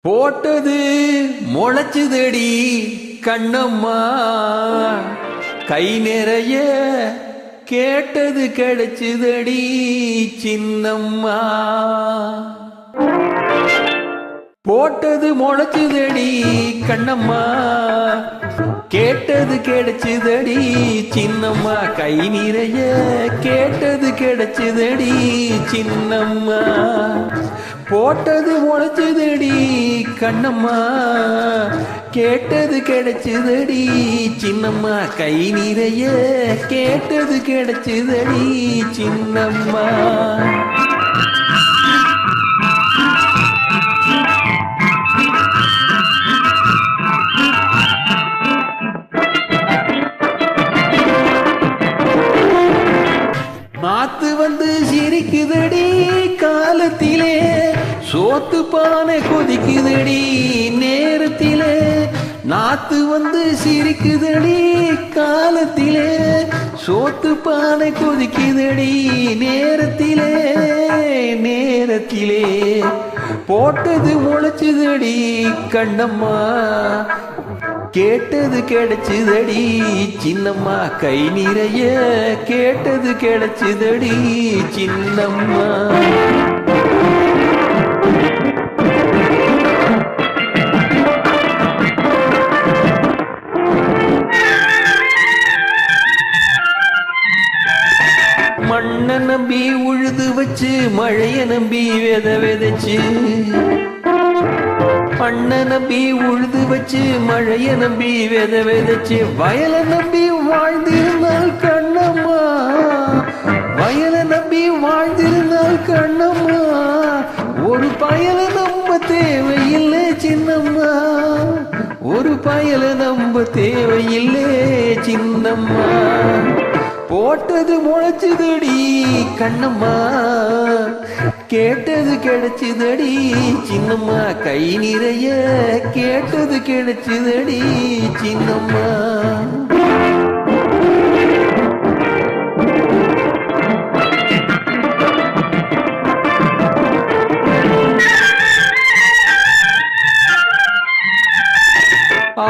போட்டது முளைச்சுதடி கண்ணம்மா, கை நிறைய கேட்டது கிடைச்சுதடி சின்னம்மா. போட்டது முளைச்சுதடி கண்ணம்மா, கேட்டது கிடைச்சுதடி சின்னம்மா, கை நிறைய கேட்டது கிடைச்சுதடி சின்னம்மா. போட்டது முளைச்சுதடி கண்ணம்மா, கேட்டது கிடைச்சுதடி சின்னம்மா, கை நிறைய கேட்டது கிடைச்சுதடி சின்னம்மா. நாத்து வந்து சிரிக்குதடி காலத்திலே, சோத்து பானை கொதிக்குதடி நேரத்திலே. நாத்து வந்து சிரிக்குதடி காலத்திலே, சோத்து பானை கொதிக்குதடி நேரத்திலே நேரத்திலே. போட்டது முளைச்சுதடி கண்ணம்மா, கேட்டது கிடைச்சுதடி சின்னம்மா, கை நிறைய கேட்டது கிடைச்சுதடி சின்னம்மா. மண்ண நம்பி உழுது வச்சு மழைய நம்பி வித விதைச்சு, மண்ண நம்பி உழுது வச்சு மழைய நம்பி வித விதைச்சு, வயல நம்பி வாழ்ந்திருந்தால் கண்ணம்மா, வயல நம்பி வாழ்ந்திருந்தால் கண்ணம்மா, ஒரு பயல நம்ப தேவையில்லை சின்னம்மா, ஒரு பயல நம்ப தேவையில்லை சின்னம்மா. போட்டது முளைச்சுதடி கண்ணம்மா, கேட்டது கிடைச்சுதடி சின்னம்மா, கை நிறைய கேட்டது கிடைச்சுதடி சின்னம்மா.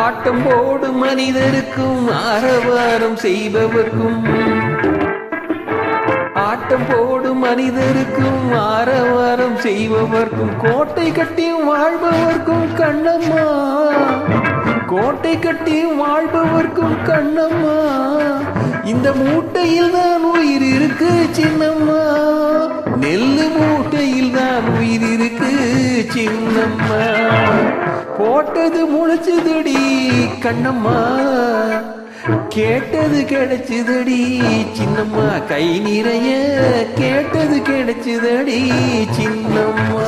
ஆட்டம் போடும் மனிதருக்கும் ஆரவாரம் செய்பவர்க்கும், ஆட்டம் போடும் மனிதருக்கும் ஆரவாரம் செய்பவர்க்கும், கோட்டை கட்டி வாழ்பவர்க்கும் கண்ணம்மா, கோட்டை கட்டி வாழ்பவர்க்கும் கண்ணம்மா, இந்த மூட்டையில் தான் உயிர் இருக்கு சின்னம்மா, நெல்லு மூட்டையில் தான் உயிர் இருக்கு சின்னம்மா. போட்டது முளைச்சுதடி கண்ணம்மா, கேட்டது கிடைச்சுதடி சின்னம்மா, கை நிறைய கேட்டது கிடைச்சுதடி சின்னம்மா.